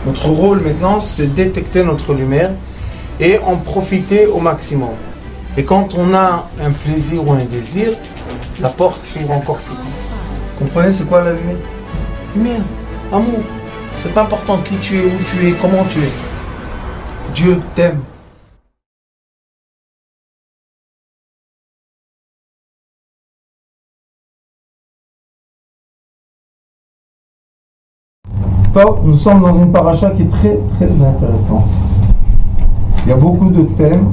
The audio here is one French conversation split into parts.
Notre rôle maintenant, c'est détecter notre lumière et en profiter au maximum. Et quand on a un plaisir ou un désir, la porte s'ouvre encore plus. Comprenez, c'est quoi la lumière? Lumière, amour. C'est pas important qui tu es, où tu es, comment tu es. Dieu t'aime. Nous sommes dans une paracha qui est très très intéressante. Il y a beaucoup de thèmes,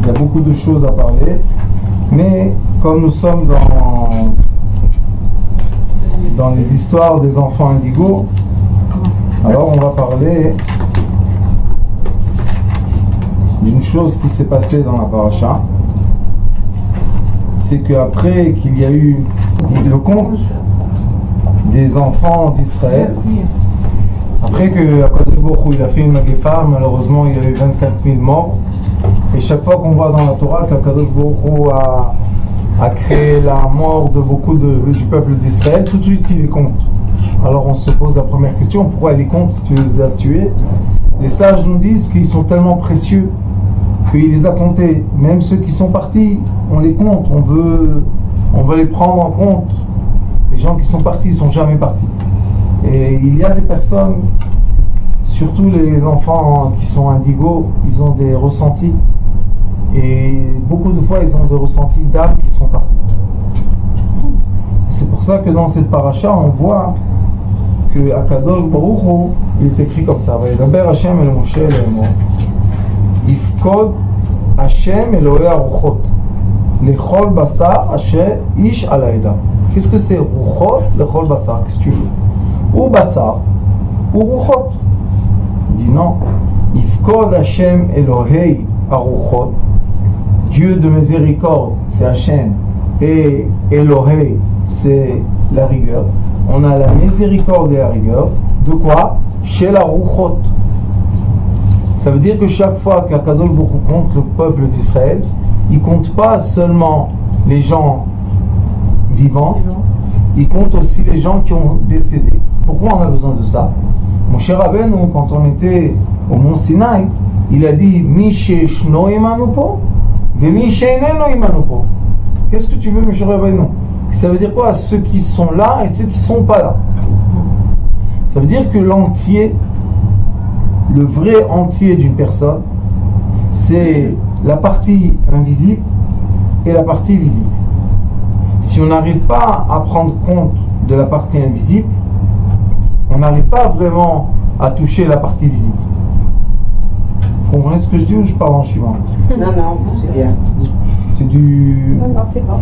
il y a beaucoup de choses à parler, mais comme nous sommes dans les histoires des enfants indigos, alors on va parler d'une chose qui s'est passée dans la paracha. C'est qu'après qu'il y a eu le conte des enfants d'Israël, après que Akadosh Baruch Hu, il a fait une Magéfa, malheureusement il y a eu 24 000 morts, et chaque fois qu'on voit dans la Torah qu'Akadosh Baruch Hu a créé la mort de beaucoup du peuple d'Israël, tout de suite il les compte. Alors on se pose la première question, pourquoi il les compte si tu les as tués? Les sages nous disent qu'ils sont tellement précieux qu'il les a comptés. Même ceux qui sont partis, on les compte, on veut les prendre en compte. Les gens qui sont partis, ils ne sont jamais partis. Et il y a des personnes, surtout les enfants qui sont indigos, ils ont des ressentis. Et beaucoup de fois, ils ont des ressentis d'âmes qui sont partis. C'est pour ça que dans cette paracha, on voit que Akadosh Baruch Hu, il est écrit comme ça. Vayedaber Hashem el Moshe el Emo. Yifkod Hashem Elohei Aruchot. Lechol Basar Asher Ish al Haeda. Qu'est-ce que c'est Ruchot? Lechol Basar. Qu'est-ce que tu veux? Ou Basar, ou Ruchot. Il dit non. Yifkod Hashem Elohei Aruchot. Dieu de miséricorde, c'est Hashem. Et Elohei, c'est la rigueur. On a la miséricorde et la rigueur. De quoi? Chez la Ruchot. Ça veut dire que chaque fois qu'Akadosh Baruch Hu compte le peuple d'Israël, il ne compte pas seulement les gens vivants, il compte aussi les gens qui ont décédé. Pourquoi on a besoin de ça? Mon cher Rabbeinu, quand on était au Mont Sinaï, il a dit Mi sheshno imanu po, ve mi sheineno imanu po. Qu'est-ce que tu veux, mon cher Rabbeinu? Ça veut dire quoi? Ceux qui sont là et ceux qui ne sont pas là. Ça veut dire que l'entier, le vrai entier d'une personne, c'est la partie invisible et la partie visible. Si on n'arrive pas à prendre compte de la partie invisible, on n'arrive pas vraiment à toucher la partie visible. Vous comprenez ce que je dis ou je parle en chinois? Non, c'est bien. C'est du... Non, c'est pas.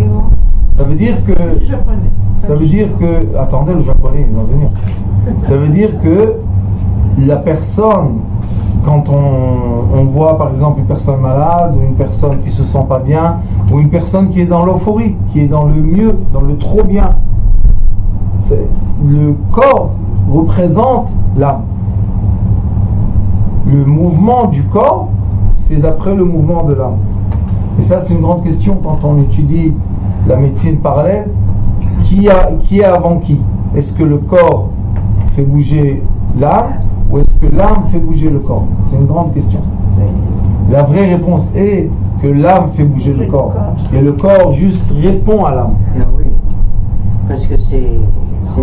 Ça veut dire que... Ça veut dire que... Attendez, le japonais, il va venir. Ça veut dire que la personne, quand on voit par exemple une personne malade, ou une personne qui se sent pas bien, ou une personne qui est dans l'euphorie, qui est dans le mieux, dans le trop bien, le corps représente l'âme. Le mouvement du corps, c'est d'après le mouvement de l'âme. Et ça, c'est une grande question quand on étudie la médecine parallèle. Qui est avant qui? Est-ce que le corps fait bouger l'âme ou est-ce que l'âme fait bouger le corps? C'est une grande question. La vraie réponse est que l'âme fait bouger le corps. Et le corps juste répond à l'âme. Ah oui. Parce que c'est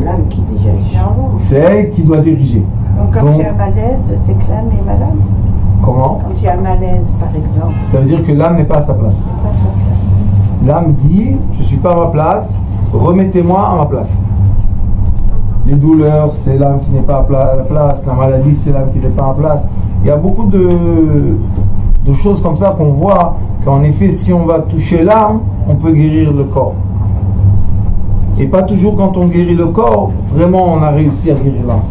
l'âme qui dirige. C'est elle qui doit diriger. Donc quand il y a un malaise, c'est que l'âme est malade? Comment? Quand il y a un malaise, par exemple. Ça veut dire que l'âme n'est pas à sa place. L'âme dit, je ne suis pas à ma place, remettez-moi à ma place. Les douleurs, c'est l'âme qui n'est pas à la place. La maladie, c'est l'âme qui n'est pas à la place. Il y a beaucoup de choses comme ça qu'on voit qu'en effet, si on va toucher l'âme, on peut guérir le corps. Et pas toujours quand on guérit le corps, vraiment on a réussi à guérir l'âme.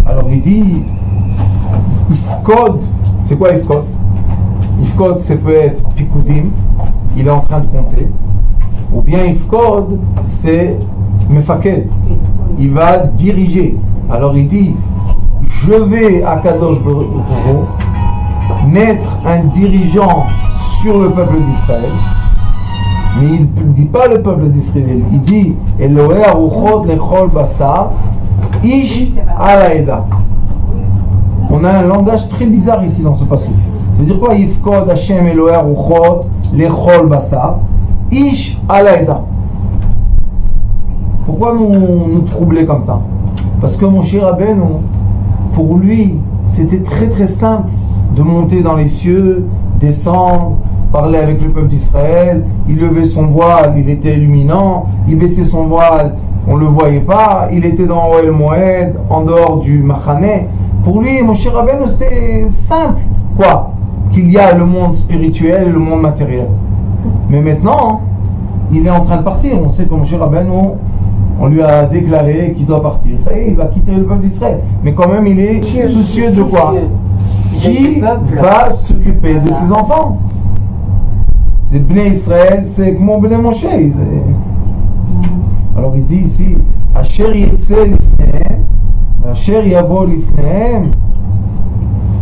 Alors il dit, Ifkod, c'est quoi Ifkod? Ifkod, ça peut être Pikoudim, il est en train de compter. Ou bien Ifkod, c'est Mefaked, il va diriger. Alors il dit, je vais à Kadosh Baruch Hu mettre un dirigeant sur le peuple d'Israël Mais il ne dit pas le peuple d'Israël. Il dit Elohei Aruchot Lechol Basar Ish Alaeda. On a un langage très bizarre ici dans ce passage. Ça veut dire quoi? Yifkod Hashem Elohei Aruchot Lechol Basar Ish Alaeda. Pourquoi nous troubler comme ça? Parce que mon cher Rabbeinu, pour lui, c'était très très simple de monter dans les cieux, descendre, parler avec le peuple d'Israël. Il levait son voile, il était illuminant. Il baissait son voile, on ne le voyait pas. Il était dans Ohel Moed, en dehors du Machané. Pour lui, mon cher Rabbeinu, c'était simple. Quoi? Qu'il y a le monde spirituel et le monde matériel. Mais maintenant, il est en train de partir. On sait que mon cher Rabbeinu, on lui a déclaré qu'il doit partir. Ça y est, il va quitter le peuple d'Israël. Mais quand même, il est soucieux de quoi? Qui va s'occuper de ses enfants? C'est Bnei Israël, c'est comme Bnei Moshe. Alors il dit ici, Asher yetze lifnehem, Asher yavo lifnehem.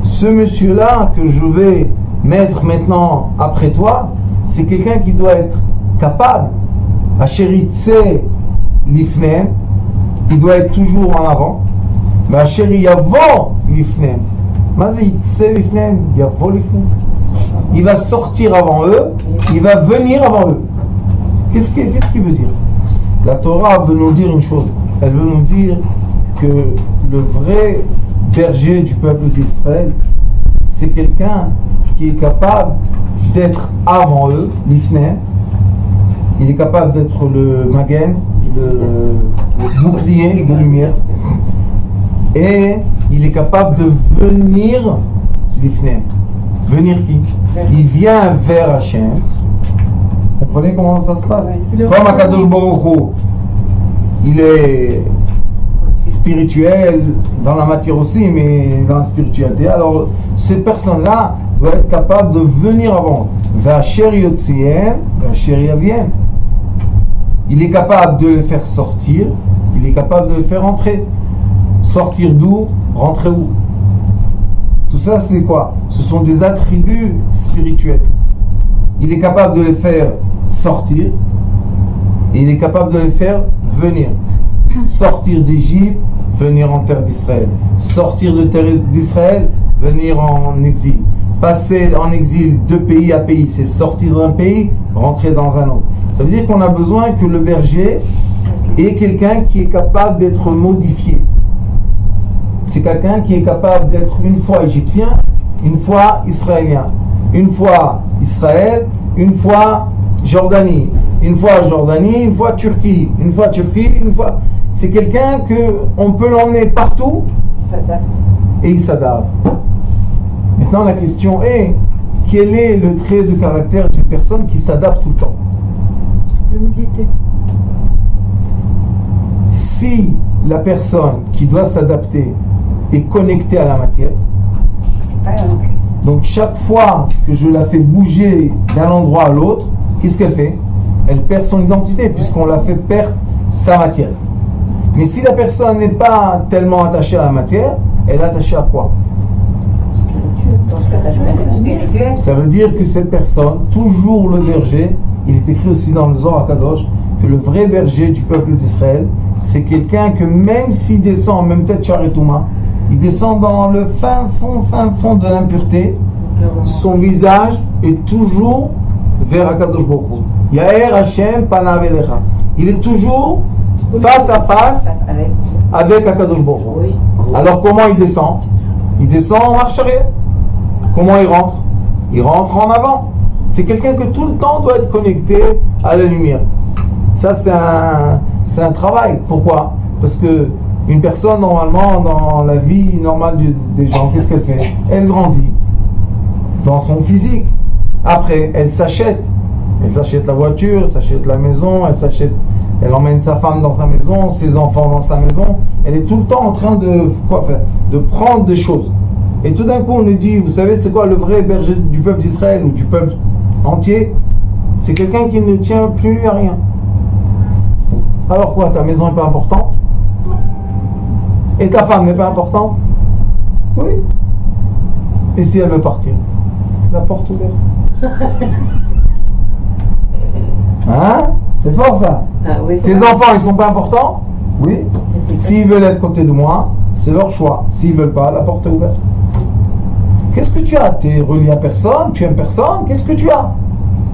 Ce monsieur-là que je vais mettre maintenant après toi, c'est quelqu'un qui doit être capable. Asher yetze lifnehem, il doit être toujours en avant. Mais Asher yavo lifnehem. Il va sortir avant eux, il va venir avant eux. Qu'est-ce qu'il veut dire? La Torah veut nous dire une chose. Elle veut nous dire que le vrai berger du peuple d'Israël, c'est quelqu'un qui est capable d'être avant eux, l'ifner. Il est capable d'être le magen, le bouclier de lumière. Et il est capable de venir l'ifner. Venir qui? Il vient vers Hachem. Vous comprenez comment ça se passe? Comme Akadosh Baruch Hu, il est spirituel dans la matière aussi, mais dans la spiritualité. Alors, cette personne-là doit être capable de venir avant. V'asher yotziem, v'asher yaviem. Il est capable de les faire sortir, il est capable de les faire entrer. Sortir d'où? Rentrer où? Tout ça, c'est quoi? Ce sont des attributs spirituels. Il est capable de les faire sortir et il est capable de les faire venir. Sortir d'Égypte, venir en terre d'Israël. Sortir de terre d'Israël, venir en exil. Passer en exil de pays à pays, c'est sortir d'un pays, rentrer dans un autre. Ça veut dire qu'on a besoin que le berger ait quelqu'un qui est capable d'être modifié. C'est quelqu'un qui est capable d'être une fois égyptien, une fois israélien, une fois Israël, une fois Jordanie, une fois Turquie, une fois Turquie, une fois. C'est quelqu'un qu'on peut l'emmener partout et il s'adapte. Maintenant la question est, quel est le trait de caractère d'une personne qui s'adapte tout le temps? L'humilité. Si la personne qui doit s'adapter est connectée à la matière, donc chaque fois que je la fais bouger d'un endroit à l'autre, qu'est-ce qu'elle fait? Elle perd son identité puisqu'on la fait perdre sa matière. Mais si la personne n'est pas tellement attachée à la matière, elle est attachée à quoi? Spirituel. Ça veut dire que cette personne, toujours le berger, il est écrit aussi dans le Zohar HaKadosh, que le vrai berger du peuple d'Israël, c'est quelqu'un que même s'il descend, même peut-être Charetouma, il descend dans le fin fond de l'impureté, son visage est toujours vers Akadosh Baruch Hu. Yaher Hashem panav elecha. Il est toujours face à face avec Akadosh Baruch Hu. Alors comment il descend? Il descend en marche arrière. Comment il rentre? Il rentre en avant. C'est quelqu'un que tout le temps doit être connecté à la lumière. Ça, c'est un travail. Pourquoi? Parce que une personne, normalement, dans la vie normale des gens, qu'est-ce qu'elle fait? Elle grandit dans son physique. Après, elle s'achète. Elle s'achète la voiture, elle s'achète la maison, elle emmène sa femme dans sa maison, ses enfants dans sa maison. Elle est tout le temps en train de quoi faire? De prendre des choses. Et tout d'un coup, on nous dit, vous savez, c'est quoi le vrai berger du peuple d'Israël ou du peuple entier? C'est quelqu'un qui ne tient plus à rien. Alors quoi, ta maison n'est pas importante? Et ta femme n'est pas importante? Oui. Et si elle veut partir? La porte ouverte. Hein? C'est fort ça. Ah, oui, c'est Tes vrai. enfants, ils sont pas importants? Oui. S'ils veulent être côté de moi, c'est leur choix. S'ils veulent pas, la porte est ouverte. Qu'est-ce que tu as? Tu es relié à personne? Tu aimes personne? Qu'est-ce que tu as?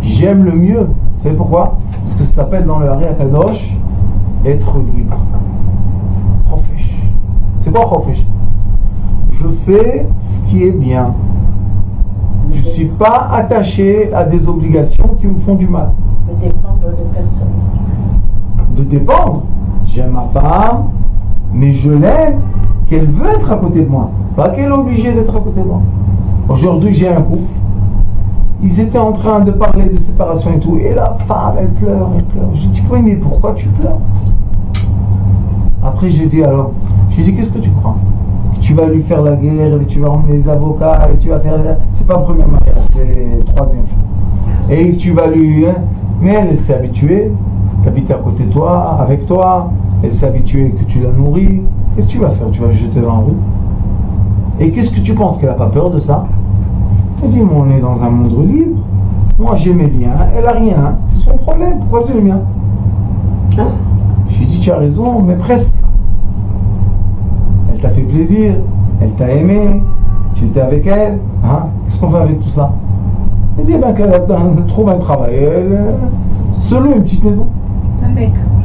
J'aime le mieux. Vous savez pourquoi? Parce que ça s'appelle dans le Hari Akadosh être libre. Chofesh. C'est quoi Chofesh? Je fais ce qui est bien. Je ne suis pas attaché à des obligations qui me font du mal. De dépendre de personne. De dépendre. J'aime ma femme, mais je l'aime qu'elle veut être à côté de moi. Pas qu'elle est obligée d'être à côté de moi. Aujourd'hui, j'ai un couple. Ils étaient en train de parler de séparation et tout. Et la femme, elle pleure, elle pleure. J'ai dit, oui, mais pourquoi tu pleures? Après, j'ai dit, alors, qu'est-ce que tu crois? Tu vas lui faire la guerre, et tu vas emmener les avocats, et tu vas faire... C'est pas le premier mariage, c'est le troisième jour. Et tu vas lui... Hein, mais elle s'est habituée, t'habites à côté de toi, avec toi, elle s'est habituée que tu la nourris. Qu'est-ce que tu vas faire? Tu vas le jeter dans la rue? Et qu'est-ce que tu penses? Qu'elle n'a pas peur de ça? Elle dit, on est dans un monde libre. Moi, j'aimais bien, elle a rien. C'est son problème, pourquoi c'est le mien? J'ai dit, tu as raison, mais presque. Elle t'a fait plaisir, elle t'a aimé, tu étais avec elle. Hein? Qu'est-ce qu'on fait avec tout ça? Elle dit, ben, qu'elle trouve un travail, elle se loue une petite maison.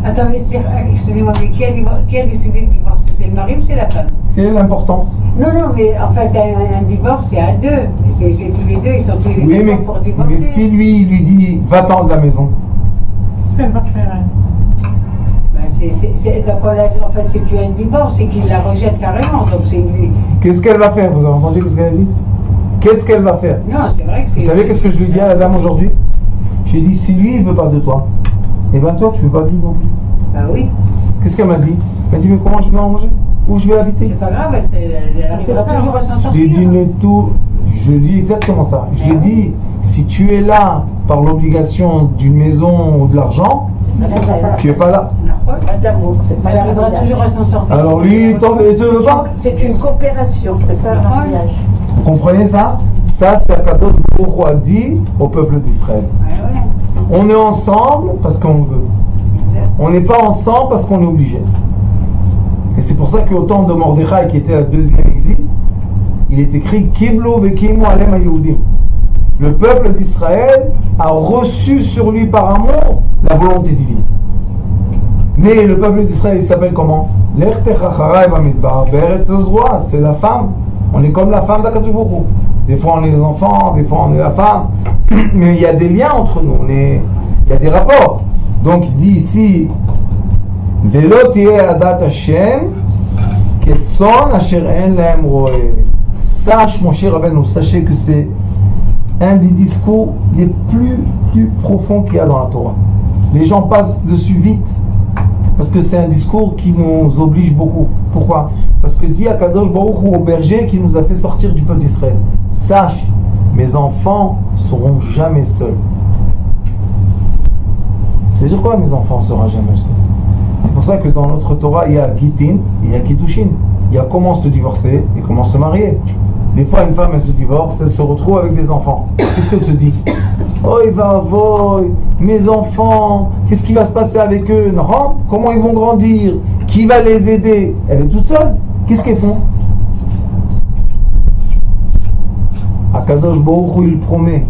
Attends, mais excusez-moi, mais qui a décidé de divorcer? C'est le mari ou c'est la femme? Quelle est l'importance? Non, mais en fait, un divorce, c'est à deux. C'est tous les deux, ils sont tous les deux Oui, pour divorcer. mais si lui, il lui dit, va-t'en de la maison. Ce qu'elle va faire. En fait, c'est plus un divorce, c'est qu'il la rejette carrément. Donc c'est lui. Qu'est-ce qu'elle va faire? Vous avez entendu qu'est-ce qu'elle a dit? Qu'est-ce qu'elle va faire? Non, c'est vrai que c'est. Vous savez qu'est-ce que je lui dis à la dame aujourd'hui? J'ai dit, si lui, il veut pas de toi, et ben toi, tu veux pas de lui non plus. Bah oui. Qu'est-ce qu'elle m'a dit? Elle m'a dit, mais comment je vais manger? Où je vais habiter? C'est pas grave, elle arrivera toujours à s'en Je sortir. lui ai dit, je lui ai dit exactement ça. Je lui ai dit, si tu es là par l'obligation d'une maison ou de l'argent, tu n'es pas là. Pas d'amour, c'est pas Elle un arrivera mariage. toujours à s'en sortir. Alors lui, il te veut pas? C'est une coopération, c'est pas un mariage. Vous comprenez ça? Ça, c'est Akadosh Baruch Hu a dit au peuple d'Israël. Ouais. On est ensemble parce qu'on veut. On n'est pas ensemble parce qu'on est obligé. Et c'est pour ça qu'au temps de Mordechai, qui était à la deuxième exil, il est écrit Kiblo vekimu alem haYehudim. Le peuple d'Israël a reçu sur lui par amour la volonté divine. Mais le peuple d'Israël, il s'appelle comment? C'est la femme. On est comme la femme d'Akadosh Baruch Hu. Des fois on est les enfants, des fois on est la femme. Mais il y a des liens entre nous. Il y a des rapports. Donc il dit ici Velo tieh adat Hashem ketzon asher en lahem roeh. Sache, mon cher Rabbeinu, sachez que c'est un des discours les plus profonds qu'il y a dans la Torah. Les gens passent dessus vite parce que c'est un discours qui nous oblige beaucoup. Pourquoi? Parce que dit Akadosh Baruch Hu au berger qui nous a fait sortir du peuple d'Israël, sache, mes enfants ne seront jamais seuls. Ça veut dire quoi, mes enfants ne seront jamais seuls? C'est pour ça que dans notre Torah, il y a Gitin, il y a Kiddushin. Il y a comment se divorcer et comment se marier. Des fois, une femme, elle se divorce, elle se retrouve avec des enfants. Qu'est-ce qu'elle se dit? Oh, il va avoir mes enfants, qu'est-ce qui va se passer avec eux? Non, comment ils vont grandir? Qui va les aider? Elle est toute seule. Qu'est-ce qu'elles font? Akadosh Baruch Hu, il promet,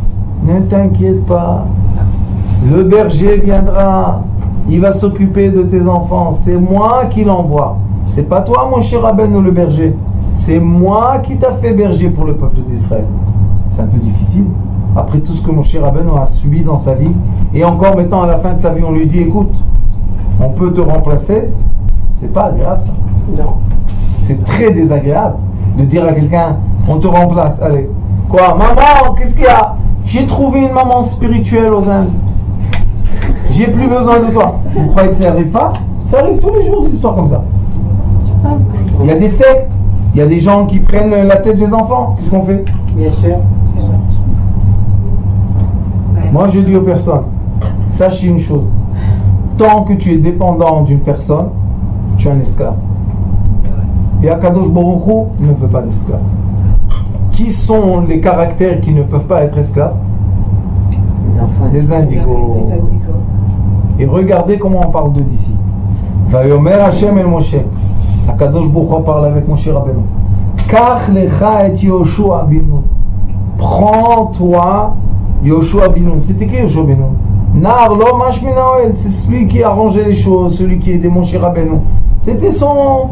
ne t'inquiète pas, le berger viendra, il va s'occuper de tes enfants, c'est moi qui l'envoie. C'est pas toi, mon cher Rabbeinu, le berger. C'est moi qui t'a fait berger pour le peuple d'Israël. C'est un peu difficile. Après tout ce que mon cher Rabbeinu a subi dans sa vie, et encore maintenant à la fin de sa vie, on lui dit, écoute, on peut te remplacer. C'est pas agréable ça. Non. C'est très désagréable de dire à quelqu'un, on te remplace. Allez. Quoi? Maman, qu'est-ce qu'il y a? J'ai trouvé une maman spirituelle aux Indes. J'ai plus besoin de toi. Vous croyez que ça n'arrive pas? Ça arrive tous les jours des histoires comme ça. Il y a des sectes, il y a des gens qui prennent la tête des enfants. Qu'est-ce qu'on fait? Bien sûr. Moi je dis aux personnes, sachez une chose, tant que tu es dépendant d'une personne, tu es un esclave. Et Akadosh Baruch Hu ne veut pas d'esclaves. Qui sont les caractères qui ne peuvent pas être esclaves? Les enfants. Les indigos. Et regardez comment on parle d'eux d'ici. Vayomer Hashem el Moshe. Akadosh Baruch Hu parle avec Moshe Rabbeinu. Kach lecha et Yoshua bin Nun. Prends-toi Yoshua bin Nun. C'était qui Yoshua bin Nun? Nar lo mashmina oel. C'est celui qui arrangeait les choses, celui qui aidait Moshe Rabbeinu. C'était son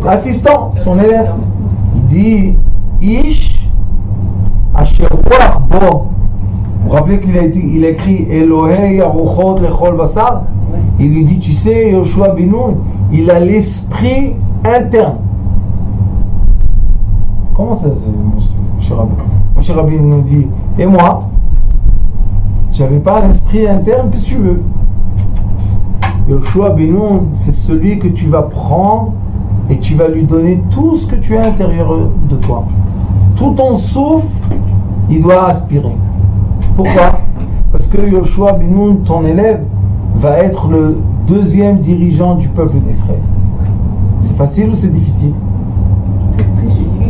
assistant, son élève. Il dit Ish Asher Ruach Bo. Vous vous rappelez qu'il a écrit Elohei Aruchot Lechol Basar? Il lui dit, tu sais, Yoshua bin Nun, il a l'esprit interne. Comment ça, Moshe Rabbeinu nous dit, et moi, j'avais pas l'esprit interne, qu'est-ce que tu veux? Yoshua bin Nun, c'est celui que tu vas prendre et tu vas lui donner tout ce que tu as à l'intérieur de toi. Tout ton souffle, il doit aspirer. Pourquoi? Parce que Yoshua bin Nun, ton élève, va être le deuxième dirigeant du peuple d'Israël. C'est facile ou c'est difficile?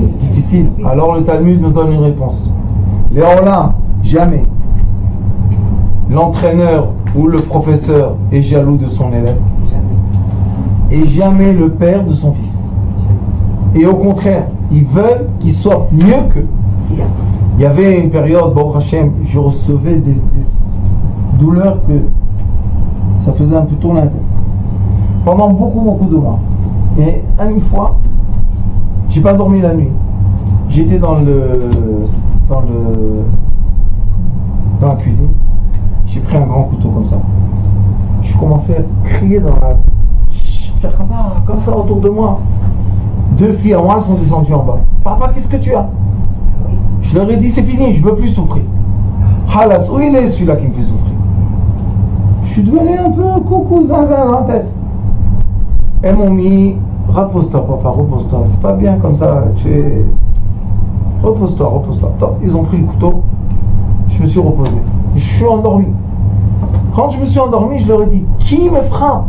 C'est difficile. Alors le Talmud nous donne une réponse. Léolam, jamais l'entraîneur ou le professeur est jaloux de son élève. Et jamais le père de son fils. Et au contraire, ils veulent qu'il soit mieux qu'eux. Il y avait une période, Baruch Hashem, je recevais des douleurs que ça faisait un peu tourner la tête. Pendant beaucoup de mois. Et une fois, j'ai pas dormi la nuit. J'étais dans la cuisine. J'ai pris un grand couteau comme ça. Je commençais à crier faire comme ça autour de moi. 2 filles à moi sont descendues en bas. Papa, qu'est-ce que tu as? Je leur ai dit, c'est fini, je veux plus souffrir. Halas, où il est celui-là qui me fait souffrir? Je suis devenu un peu coucou, zinzin dans la tête. Elles m'ont mis, repose-toi papa, repose-toi, c'est pas bien comme ça, repose-toi. Ils ont pris le couteau, je me suis reposé, je suis endormi. Quand je me suis endormi, je leur ai dit, qui me frappe?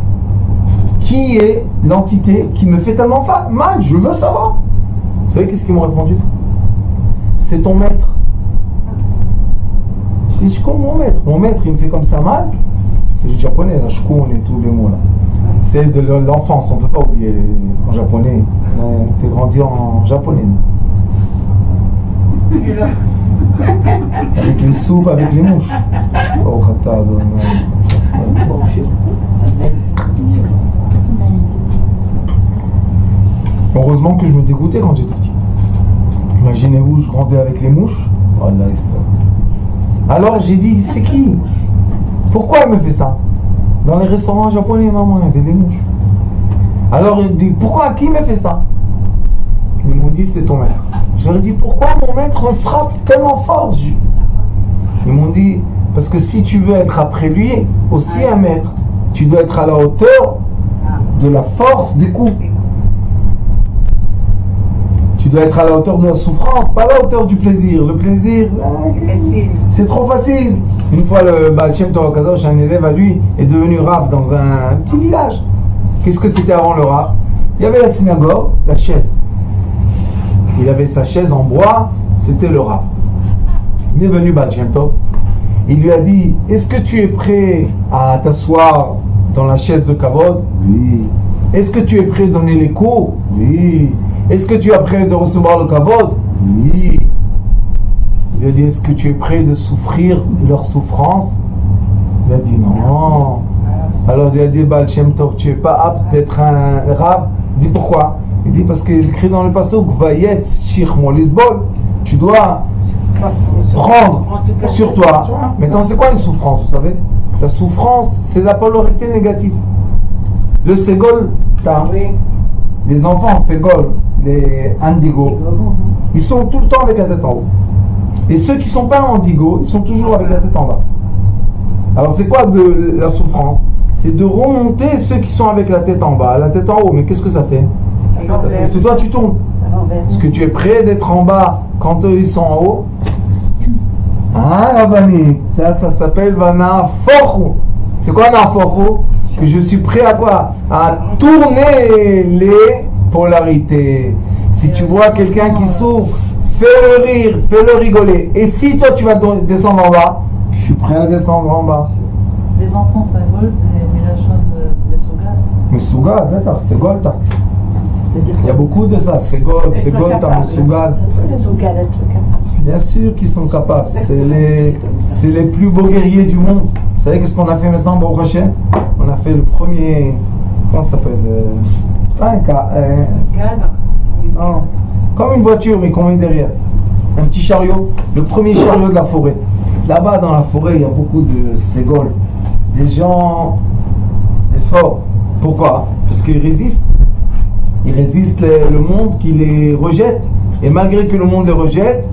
Qui est l'entité qui me fait tellement mal? Je veux savoir. Vous savez qu'est-ce qu'ils m'ont répondu? C'est ton maître. Je dis, je suis comme mon maître. Mon maître, il me fait comme ça mal. C'est le japonais, la shkun et tous les mots là. C'est de l'enfance, on ne peut pas oublier en japonais. T'es grandi en japonais. Avec les soupes, avec les mouches. Heureusement que je me dégoûtais quand j'étais petit. Imaginez-vous, je grandais avec les mouches. Alors j'ai dit, c'est qui? Pourquoi elle me fait ça? Dans les restaurants japonais, maman, il y avait des mouches. Alors il dit, pourquoi? Qui me fait ça? Ils m'ont dit, c'est ton maître. Je leur ai dit, pourquoi mon maître me frappe tellement fort? Ils m'ont dit, parce que si tu veux être après lui, aussi un maître, tu dois être à la hauteur de la force des coups. Tu dois être à la hauteur de la souffrance, pas à la hauteur du plaisir. Le plaisir, c'est trop facile. Une fois, le Baal Shem Tov HaKadosh, un élève à lui, est devenu Rav dans un petit village. Qu'est-ce que c'était avant le Rav? Il y avait la synagogue, la chaise. Il avait sa chaise en bois, c'était le Rav. Il est venu Baal Shem Tov. Il lui a dit, est-ce que tu es prêt à t'asseoir dans la chaise de Kavod? Oui. Est-ce que tu es prêt à donner les cours? Oui. Est-ce que tu es prêt de recevoir le Kavod? Oui. Il a dit, est-ce que tu es prêt de souffrir leur souffrance? Il a dit non. Alors il a dit, Baal Shem Tov, tu n'es pas apte d'être un Rav? Il dit, pourquoi? Il dit, parce qu'il écrit dans le pasuk, Vayetz Shir Mo Lisbol, tu dois prendre sur toi. Maintenant, c'est quoi une souffrance, vous savez? La souffrance, c'est la polarité négative. Le Ségol, les enfants Ségol, les Indigo, ils sont tout le temps avec la tête en haut. Et ceux qui ne sont pas Indigo, ils sont toujours avec la tête en bas. Alors c'est quoi de la souffrance? C'est de remonter ceux qui sont avec la tête en bas, la tête en haut. Mais qu'est-ce que ça fait? Ça fait que toi tu tournes. Est-ce que tu es prêt d'être en bas quand eux ils sont en haut? Ah la vanille, ça s'appelle Vana Forro. C'est quoi Vana Forro? Que je suis prêt à quoi? À tourner les polarités. Si tu vois quelqu'un qui souffre, fais-le rire, fais-le rigoler. Et si toi tu vas descendre en bas, je suis prêt à descendre en bas. Les enfants, ça vole, c'est Milachon de Mesougal. Mesougal, bêta, c'est Golta. C'est-à-dire Il y a beaucoup de ça, c'est Golta, Mesougal. Bien sûr qu'ils sont capables. C'est les plus beaux guerriers du monde. Vous savez qu'est-ce qu'on a fait maintenant, Baruch Hashem? On a fait le premier. Comment ça s'appelle? Pas un cas. Cadre. Non. Comme une voiture, mais qu'on met derrière. Un petit chariot. Le premier chariot de la forêt. Là-bas, dans la forêt, il y a beaucoup de Ségol. Des gens. Des forts. Pourquoi? Parce qu'ils résistent. Ils résistent le monde qui les rejette. Et malgré que le monde les rejette,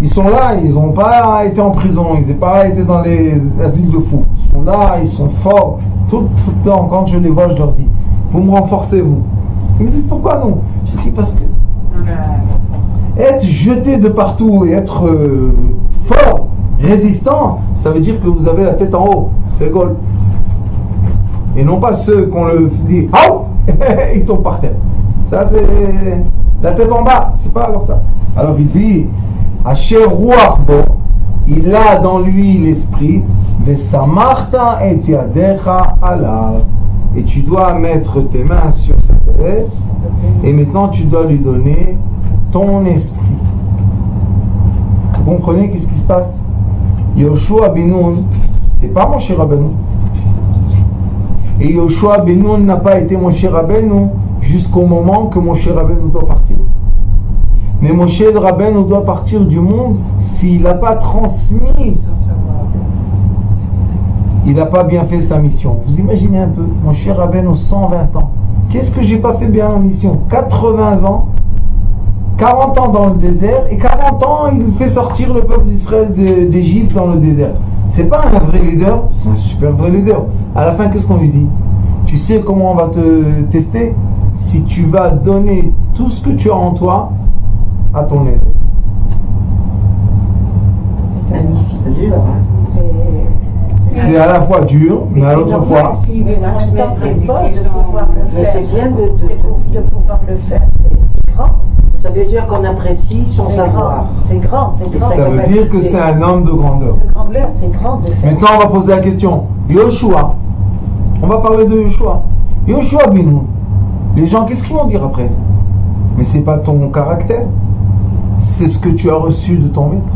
ils sont là, ils n'ont pas été en prison, ils n'ont pas été dans les asiles de fous. Ils sont là, ils sont forts. Tout le temps, quand je les vois, je leur dis, vous me renforcez, vous. Ils me disent, pourquoi non? Je dis, parce que être jeté de partout et être fort, résistant, ça veut dire que vous avez la tête en haut. C'est Gol. Et non pas ceux qu'on le dit, ah, ils tombent par terre. Ça, c'est la tête en bas. C'est pas comme ça. Alors il dit, Asher Ruach Bo, il a dans lui l'esprit, Vesamarta et Yadecha alav. Et tu dois mettre tes mains sur sa tête, et maintenant tu dois lui donner ton esprit. Vous comprenez qu'est-ce qui se passe? Yoshua ben Nun, c'est pas Moshe Rabbeinu. Et Yoshua ben Nun n'a pas été Moshe Rabbeinu jusqu'au moment que Moshe Rabbeinu doit partir. Mais Moshe Rabbeinu doit partir du monde s'il n'a pas transmis. Il n'a pas bien fait sa mission. Vous imaginez un peu, Moshe Rabbeinu 120 ans. Qu'est-ce que j'ai pas fait bien en mission? 80 ans, 40 ans dans le désert, et 40 ans il fait sortir le peuple d'Israël d'Égypte dans le désert. C'est pas un vrai leader, c'est un super vrai leader. À la fin, qu'est-ce qu'on lui dit? Tu sais comment on va te tester? Si tu vas donner tout ce que tu as en toi à ton élève. C'est magnifique. C'est dur, hein? C'est à la fois dur, mais à l'autre fois. Mais en même temps, c'est fort de pouvoir le Mais faire. c'est bien de pouvoir le faire. C'est grand. Ça veut dire qu'on apprécie son savoir. C'est grand, c'est grand. Ça veut dire que c'est un homme de grandeur. De grandeur, c'est grand de faire. Maintenant, on va poser la question. Yoshua, on va parler de Yoshua. Yoshua ben Nun. Les gens, qu'est-ce qu'ils vont dire après? Mais c'est pas ton caractère, c'est ce que tu as reçu de ton maître.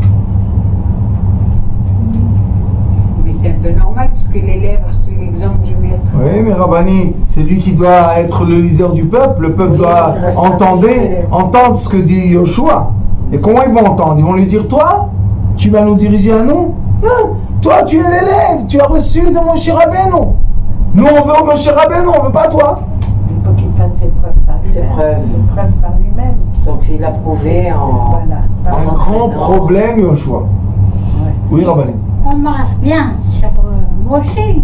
Mais c'est un peu normal puisque l'élève suit l'exemple du maître. Oui, mais Rabbanit, c'est lui qui doit être le leader du peuple. Le peuple Oui, doit il reste entendre ce que dit Yoshua. Et comment ils vont entendre? Ils vont lui dire, toi, tu vas nous diriger à nous? Non, toi, tu es l'élève, tu as reçu de Moshe Rabbeinu. Nous, on veut Moshe Rabbeinu, on veut pas toi. Il faut qu'il fasse ses preuves par lui-même. Ses preuves. Ses preuves par lui-même. Donc il a prouvé en... Voilà. Un grand problème, Yoshua. Ouais. Oui, Rabbanit. On marche bien sur Moshe.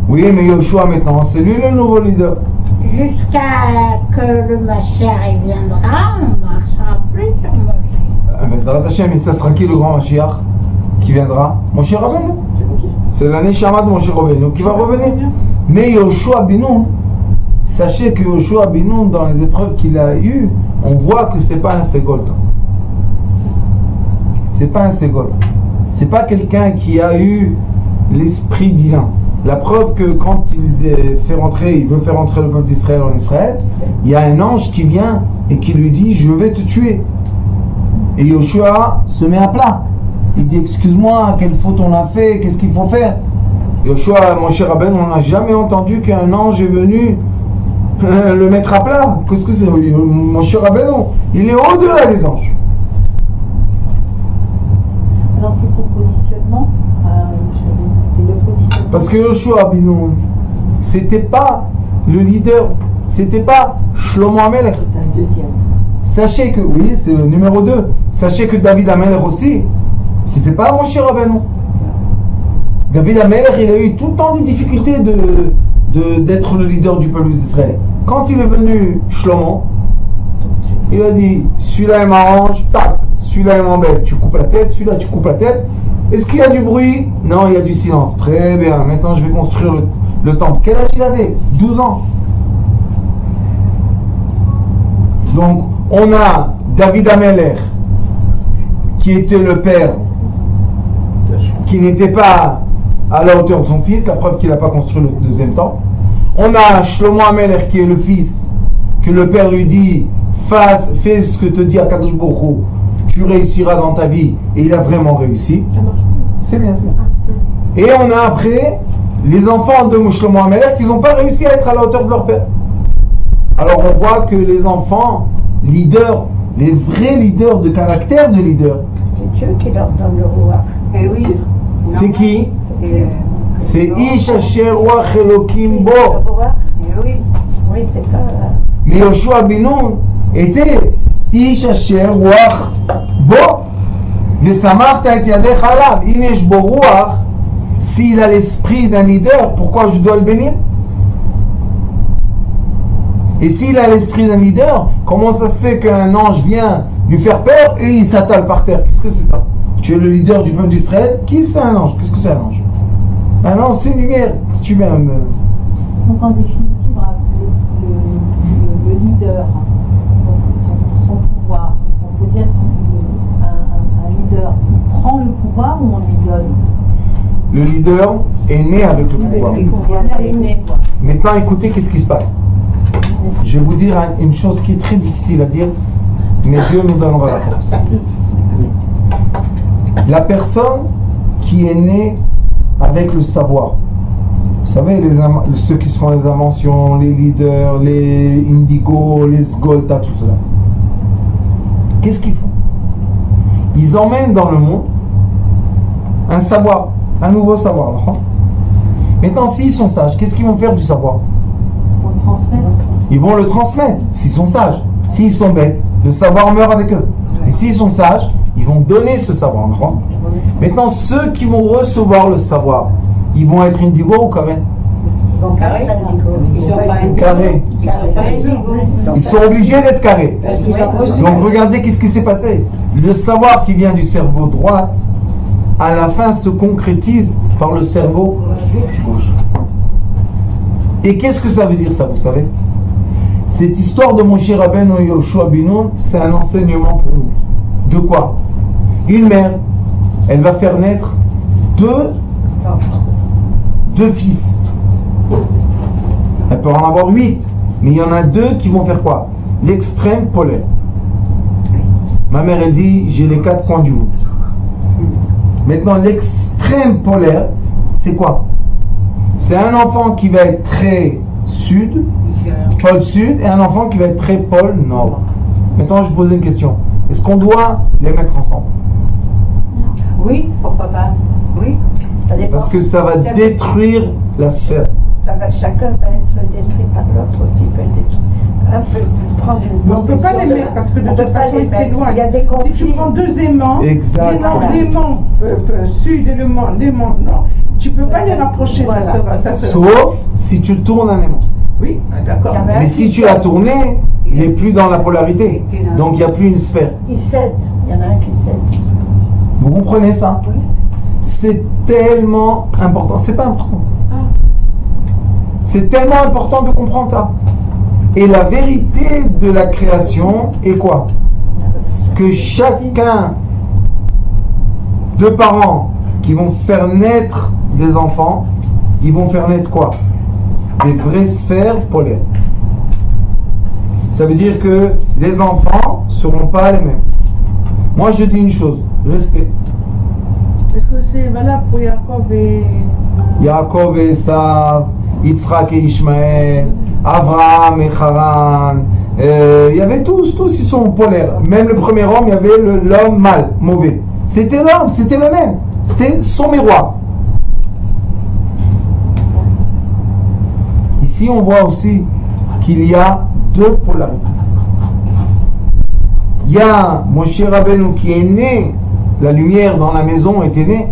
Oui, mais Yoshua maintenant, c'est lui le nouveau leader. Jusqu'à que le Mashiach viendra, on marchera plus sur Moshe. Mais Zarat Hashem, mais ça sera qui le grand Mashiach qui viendra? Moshe Rabbeinu. C'est l'année Shama de Moshe Rabbeinu qui va revenir. Mais Yoshua ben Nun, sachez que Yoshua ben Nun, dans les épreuves qu'il a eues, on voit que c'est pas un Ségol. C'est pas un Ségol. C'est pas quelqu'un qui a eu l'esprit divin. La preuve que quand il veut faire rentrer le peuple d'Israël en Israël, il y a un ange qui vient et qui lui dit, je vais te tuer. Et Yoshua se met à plat. Il dit, excuse-moi, quelle faute on a fait, qu'est-ce qu'il faut faire? Yoshua, mon cher Rabben, on n'a jamais entendu qu'un ange est venu le mettre à plat. Qu'est-ce que c'est? Mon cher Rabben, il est au-delà des anges. Alors c'est son positionnement, c'est le positionnement. Parce que Yoshua ben Nun, c'était pas le leader, c'était pas Shlomo Amelech. C'est un deuxième. Sachez que, oui, c'est le numéro 2. Sachez que David Amelech aussi, c'était pas Moshe Rabbeinu. David Amelech, il a eu tout le temps des difficultés d'être le leader du peuple d'Israël. Quand il est venu Shlomo, il a dit, celui-là il m'arrange, tac, celui-là il m'embête, tu coupes la tête, celui-là tu coupes la tête. Est-ce qu'il y a du bruit? Non, il y a du silence. Très bien, maintenant je vais construire le temple. Quel âge il avait? 12 ans. Donc, on a David Amelech, qui était le père qui n'était pas à la hauteur de son fils, la preuve qu'il n'a pas construit le deuxième temple. On a Shlomo HaMelech qui est le fils, que le père lui dit fais ce que te dit Akadosh Baruch Hu, tu réussiras dans ta vie, et il a vraiment réussi. C'est bien, c'est bien. Et on a après les enfants de Shlomo HaMelech qui n'ont pas réussi à être à la hauteur de leur père. Alors on voit que les enfants leaders, les vrais leaders de caractère de leader, C'est Dieu qui leur donne le roi. Eh oui. c'est qui? C'est Ish Asher Ruach Elokim Bo. Le roi, Eh oui. oui, c'est pas. Mais Yoshua ben Nun était Ish Asher Ruach Bo. Vesamachta et Yadecha Alav. Im yesh bo ruach, s'il a l'esprit d'un leader, pourquoi je dois le bénir? Et s'il a l'esprit d'un leader, comment ça se fait qu'un ange vient lui faire peur et il s'attale par terre? Qu'est-ce que c'est ça? Tu es le leader du peuple d'Israël. Qui c'est un ange? Qu'est-ce que c'est un ange? Un ange, c'est une lumière. Si tu mets un... Donc en définitive, le leader, donc son pouvoir, on peut dire qu'un leader, il prend le pouvoir ou on lui donne? Le leader est né avec le pouvoir. Il est né, quoi. Maintenant, écoutez, qu'est-ce qui se passe? Je vais vous dire une chose qui est très difficile à dire, mais Dieu nous donnera la force. La personne qui est née avec le savoir, vous savez, ceux qui se font les inventions, les leaders, les Indigo, les Sgolta, tout cela, qu'est-ce qu'ils font? Ils emmènent dans le monde un savoir, un nouveau savoir. Non? Maintenant, s'ils sont sages, qu'est-ce qu'ils vont faire du savoir? On le transmet. Ils vont le transmettre, s'ils sont sages. S'ils sont bêtes, le savoir meurt avec eux. Et s'ils sont sages, ils vont donner ce savoir. Non? Maintenant, ceux qui vont recevoir le savoir, ils vont être indigo ou carré? Ils vont carré. Ils sont pas Carré. Ils sont pas indigos. Ils sont obligés d'être carrés. Parce qu'ils ont reçu. Donc regardez qu'est-ce qui s'est passé. Le savoir qui vient du cerveau droit, à la fin se concrétise par le cerveau gauche. Et qu'est-ce que ça veut dire ça, vous savez? Cette histoire de Moshe Rabbeinu et Yoshua ben Nun, c'est un enseignement pour nous. De quoi? Une mère, elle va faire naître deux fils. Elle peut en avoir 8, mais il y en a 2 qui vont faire quoi? L'extrême polaire. Ma mère, elle dit, j'ai les 4 coins du monde. Maintenant, l'extrême polaire, c'est quoi? C'est un enfant qui va être très sud, pôle sud, et un enfant qui va être très pôle nord. Maintenant, je vous pose une question. Est-ce qu'on doit les mettre ensemble? Oui, pourquoi pas? Oui. Ça dépend. Parce que ça va détruire la sphère. Chacun va être détruit par l'autre aussi. Peut être un peu prendre une Mais on ne peut pas les position. mettre parce que de On peut toute pas façon les ils mettre. s'éloignent. Il y a des Si conflits. tu prends 2 aimants, Exactement. l'aimant sud et l'aimant nord, tu ne peux pas les rapprocher, Voilà. ça sera. Sauf si tu tournes un aimant. Oui, d'accord. Il y en a Mais si tu l'as tourné, il n'est plus dans la polarité. Donc il n'y a plus une sphère. Il cède. Il y en a un qui cède. Vous comprenez ça? C'est tellement important. C'est pas important ça. C'est tellement important de comprendre ça. Et la vérité de la création est quoi? Que chacun de parents qui vont faire naître des enfants, ils vont faire naître quoi? Des vraies sphères polaires. Ça veut dire que les enfants ne seront pas les mêmes. Moi je dis une chose, respect. Est-ce que c'est valable pour Jacob et... Yaakov et Esav, Yitzhak et Ishmaël, Abraham et Haran, il y avait tous ils sont polaires. Même le premier homme, il y avait l'homme mal, mauvais. C'était l'homme, c'était le même. C'était son miroir. Ici, on voit aussi qu'il y a 2 polarités. Il y a Moshe Rabbeinu qui est né, la lumière dans la maison était née.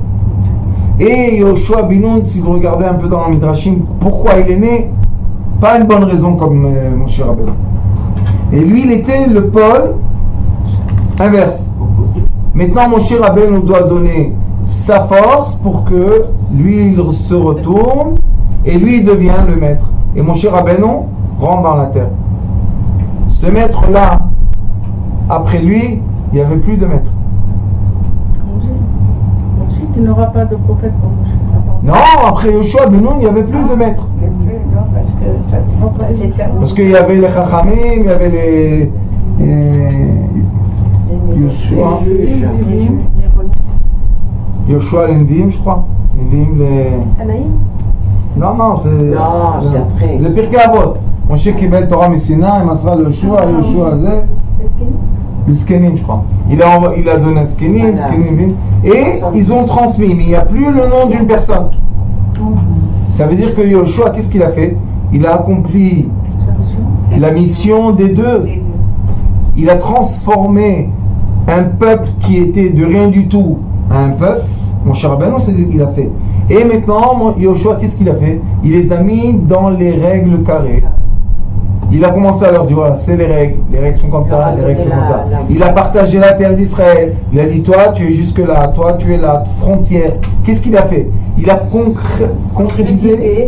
Et Yoshua ben Nun, si vous regardez un peu dans le Midrashim, pourquoi il est né? Pas une bonne raison comme Moshe Rabbeinu. Et lui, il était le pôle inverse. Maintenant, Moshe Rabbeinu doit donner sa force pour que lui, il se retourne et lui, il devient le maître. Et Moshe Rabbeinu rentre dans la terre. Ce maître-là, après lui, il n'y avait plus de maître. il n'y aura pas de prophète pour Moshe. Non, après Yoshua Benoun, il n'y avait plus de maître. Non, Parce qu'il y avait les Chachamim, il y avait les Yoshua, Yoshua les Nevi'im, je crois. Nevi'im, les... Anaïm. Non, c'est... Non, c'est après. Le Pirkei Avot. Moshe Kibel Torah Messina, Masra le Yoshua, Yoshua, les Skenim, je crois. Il a donné un Skenim, Skenim, et ils ont transmis, mais il n'y a plus le nom d'une personne. Ça veut dire que Yoshua, qu'est-ce qu'il a fait? Il a accompli la mission des deux. Il a transformé un peuple qui était de rien du tout à un peuple. Mon cher Rabbeinu, c'est ce qu'il a fait. Et maintenant, Yoshua, qu'est-ce qu'il a fait? Il les a mis dans les règles carrées. Il a commencé à leur dire, voilà, c'est les règles sont comme ça, les règles sont comme ça. Il a partagé la terre d'Israël. Il a dit, toi, tu es jusque là, toi, tu es la frontière. Qu'est-ce qu'il a fait? Il a concrétisé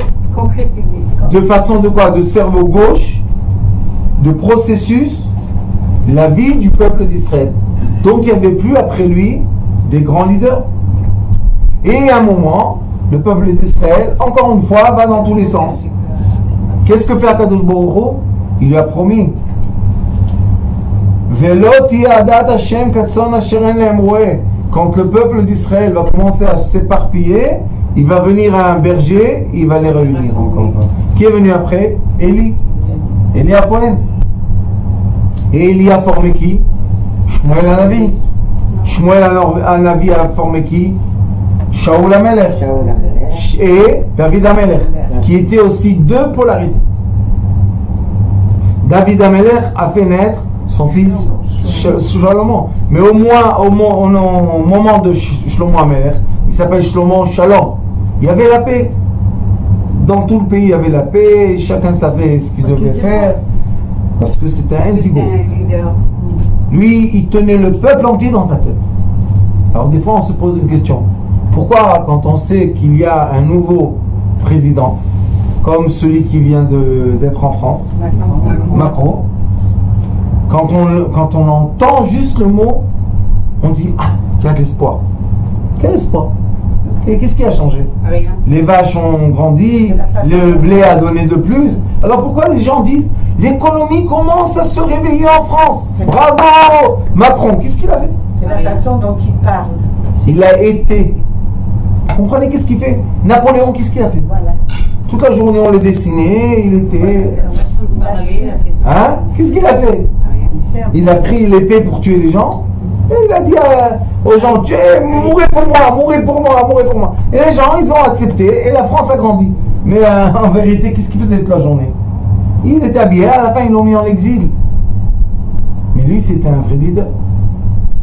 de façon de quoi? De cerveau gauche, de processus, la vie du peuple d'Israël. Donc il n'y avait plus après lui des grands leaders. Et à un moment, le peuple d'Israël, encore une fois, va dans tous les sens. Qu'est-ce que fait Akadosh Baruch Hu? Il lui a promis. Quand le peuple d'Israël va commencer à s'éparpiller, il va venir à un berger, il va les réunir encore. Qui est venu après? Élie. Élie à Cohen. Et Élie a formé qui? Shmuel Hanavi. Shmuel Hanavi a formé qui? Shaoul Amelech. Et David Amelech, qui étaient aussi deux polarités. David Amelech a fait naître son fils Shlomo. Mais au moment de Shlomo Amelech, il s'appelle Shlomo Shalom. Il y avait la paix. Dans tout le pays, il y avait la paix. Chacun savait ce qu'il devait faire. Parce que c'était un indigo. Lui, il tenait le peuple entier dans sa tête. Alors des fois, on se pose une question. Pourquoi, quand on sait qu'il y a un nouveau président, comme celui qui vient d'être en France, Macron, quand on entend juste le mot, on dit, ah, il y a de l'espoir. Quel espoir? Et qu'est-ce qui a changé? Rien. Les vaches ont grandi, le blé a donné de plus. Alors pourquoi les gens disent, l'économie commence à se réveiller en France? Bravo Macron, qu'est-ce qu'il a fait? C'est la façon dont il parle. Il a été. Vous comprenez qu'est-ce qu'il fait? Napoléon, qu'est-ce qu'il a fait? Voilà. Toute la journée on le dessinait, il était... Hein? Qu'est-ce qu'il a fait? Il a pris l'épée pour tuer les gens. Et il a dit aux gens, mourrez pour moi, mourrez pour moi, mourrez pour moi. Et les gens, ils ont accepté et la France a grandi. Mais en vérité, qu'est-ce qu'il faisait toute la journée? Il était habillé, à la fin ils l'ont mis en exil. Mais lui, c'était un vrai leader.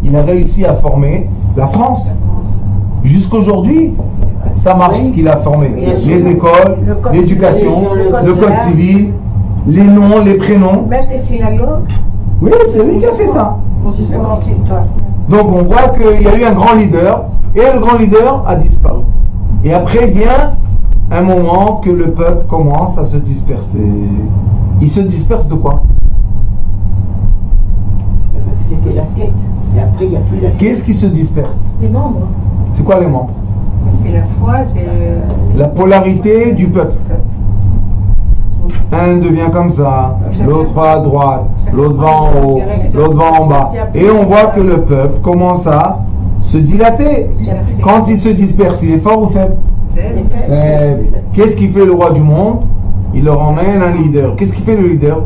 Il a réussi à former la France. Jusqu'aujourd'hui, ça marche ce qu'il a formé. Les écoles, l'éducation, le code civil, les noms, les prénoms. Même les synagogues. Oui, c'est lui qui a fait ça. Le consistoire. Donc on voit qu'il y a eu un grand leader et le grand leader a disparu. Et après vient un moment que le peuple commence à se disperser. Il se disperse de quoi? C'était la tête. Et après, il n'y a plus la tête. Qu'est-ce qui se disperse? Les membres. C'est quoi les membres? C'est la foi, c'est La polarité du peuple. Un devient comme ça, l'autre va à droite, l'autre va en haut, l'autre va en bas. Et on voit que le peuple commence à se dilater. Quand il se disperse, il est fort ou faible? Faible. Qu'est-ce qui fait le roi du monde? Il leur emmène un leader. Qu'est-ce qui fait le leader?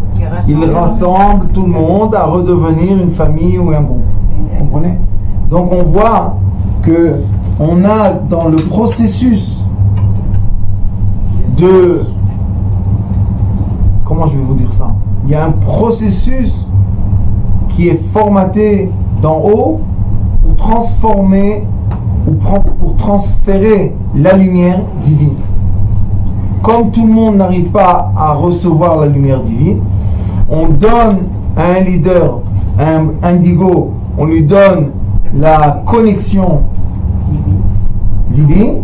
Il rassemble tout le monde à redevenir une famille ou un groupe. Vous comprenez? Donc on voit que on a dans le processus de... Comment je vais vous dire ça? Il y a un processus qui est formaté d'en haut pour transformer ou pour transférer la lumière divine. Comme tout le monde n'arrive pas à recevoir la lumière divine, on donne à un leader, un indigo, on lui donne la connexion divine,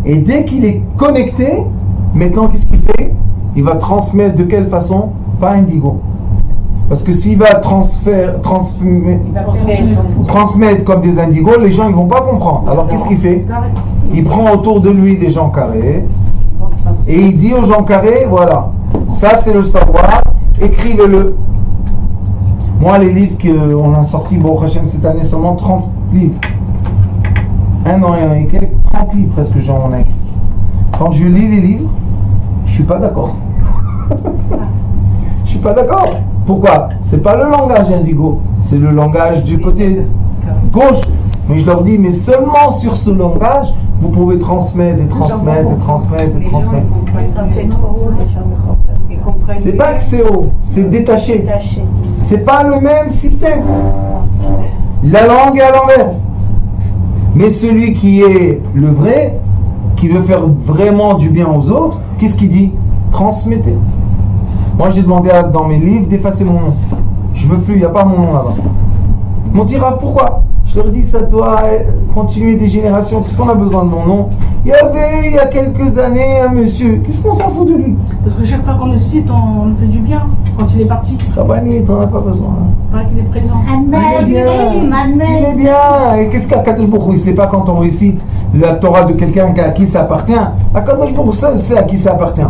et dès qu'il est connecté, maintenant qu'est-ce qu'il fait? Il va transmettre de quelle façon? Pas indigo. Parce que s'il va transmettre comme des indigos, les gens ils vont pas comprendre. Alors qu'est-ce qu'il fait? Il prend autour de lui des gens carrés et il dit aux gens carrés, voilà, ça c'est le savoir, écrivez-le. Moi, les livres qu'on a sortis, bon, Hachem, cette année, seulement 30 livres. Un an et quelques, 30 livres presque, j'en ai écrit. Quand je lis les livres, je suis pas d'accord. Je suis pas d'accord. Pourquoi? C'est pas le langage indigo, c'est le langage du côté gauche. Mais je leur dis, mais seulement sur ce langage, vous pouvez transmettre et transmettre et transmettre et transmettre. Quand c'est trop haut, les gens ne comprennent pas. C'est pas que c'est haut, c'est détaché. C'est pas le même système. La langue est à l'envers. Mais celui qui est le vrai, qui veut faire vraiment du bien aux autres, qu'est-ce qu'il dit? Transmettez. Moi j'ai demandé dans mes livres d'effacer mon nom. Je veux plus, il n'y a pas mon nom là-bas. Ils m'ont dit, Rav, pourquoi? Je leur dis, ça doit continuer des générations. Qu'est-ce qu'on a besoin de mon nom? Il y a quelques années, un monsieur. Qu'est-ce qu'on s'en fout de lui? Parce que chaque fois qu'on le cite, on le fait du bien. Quand il est parti, Rabani, t'en as pas besoin. il paraît qu'il est présent. Il est bien. Et qu'est-ce qu'Akadosh Baruch Hu, il ne sait pas quand on récite la Torah de quelqu'un à qui ça appartient. Akadosh Baruch Hu seul sait à qui ça appartient.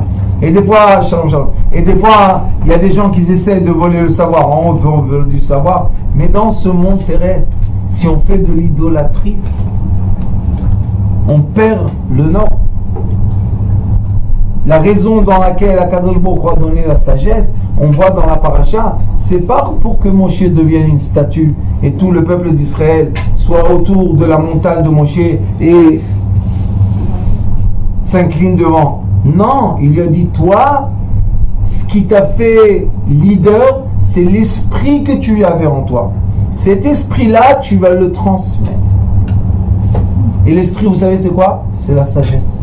Et des fois, shalom, shalom. Et des fois, il y a des gens qui essaient de voler le savoir. On veut du savoir. Mais dans ce monde terrestre, si on fait de l'idolâtrie, on perd le nord. La raison dans laquelle Akadosh Baruch Hu a donné la sagesse, on voit dans la paracha, c'est pas pour que Moshe devienne une statue et tout le peuple d'Israël soit autour de la montagne de Moshe et s'incline devant. Non, il lui a dit, toi, ce qui t'a fait leader, c'est l'esprit que tu avais en toi. Cet esprit-là, tu vas le transmettre. Et l'esprit, vous savez, c'est quoi? C'est la sagesse.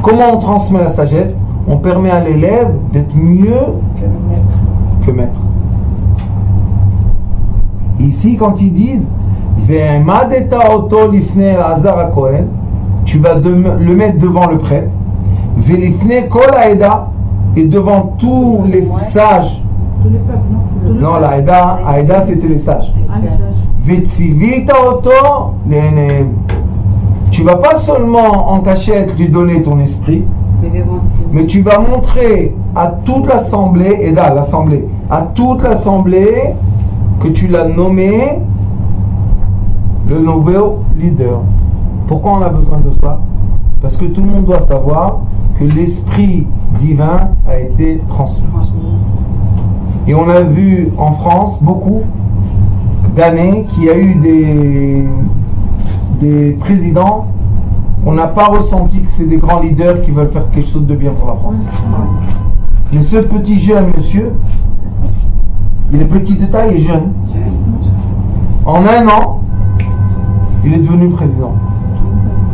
Comment on transmet la sagesse? On permet à l'élève d'être mieux que maître. Ici, quand ils disent tu vas le mettre devant le prêtre, et devant tous les sages. Tous les peuples, non? Non, la Aïda, c'était les sages. Tu vas pas seulement en cachette lui donner ton esprit, mais tu vas montrer à toute l'assemblée, à toute l'assemblée que tu l'as nommé le nouveau leader. Pourquoi on a besoin de cela? Parce que tout le monde doit savoir que l'esprit divin a été transmis. Et on a vu en France beaucoup d'années qu'il y a eu des présidents, on n'a pas ressenti que c'est des grands leaders qui veulent faire quelque chose de bien pour la France. Mais ce petit jeune monsieur, il est petit de taille et jeune. En un an, il est devenu président.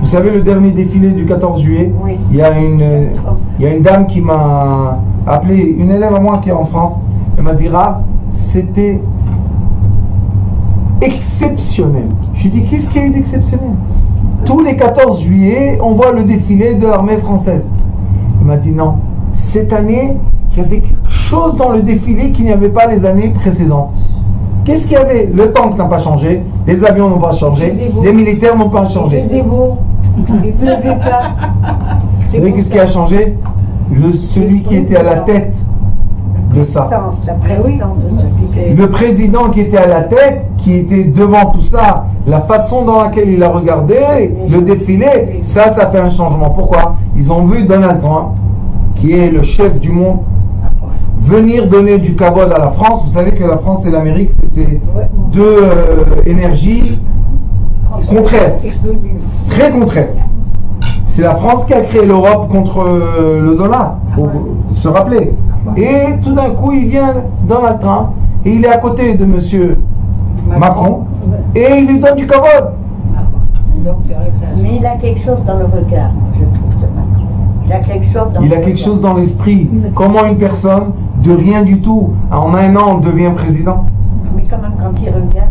Vous savez, le dernier défilé du 14 juillet, Oui. il y a une dame qui m'a appelé, une élève à moi qui est en France, elle m'a dit, Rav, c'était exceptionnel. Je lui ai dit, qu'est-ce qu'il y a eu d'exceptionnel? Tous les 14 juillet, on voit le défilé de l'armée française. Elle m'a dit, non, cette année, il y avait quelque chose dans le défilé qu'il n'y avait pas les années précédentes. Qu'est-ce qu'il y avait? Le tank n'a pas changé, les avions n'ont pas changé, les militaires n'ont pas changé. Il faisait beau, il pleuvait pas. Vous savez qu'est-ce qui a changé? Celui qui était à la tête de ça. La présidente de ce Le président qui était à la tête, qui était devant tout ça, la façon dans laquelle il a regardé le défilé, ça fait un changement. Pourquoi? Ils ont vu Donald Trump, qui est le chef du monde, venir donner du kavod à la France. Vous savez que la France et l'Amérique, c'était deux énergies contraires, très contraires. C'est la France qui a créé l'Europe contre le dollar, il faut se rappeler. Et tout d'un coup, il vient Donald Trump et il est à côté de monsieur Macron et il lui donne du kavod. Mais il a quelque chose dans le regard, je trouve, ce Macron. Il a quelque chose dans Il le a quelque regard. chose dans l'esprit. Comment une personne de rien du tout, en un an, devient président? Mais quand même, quand il regarde,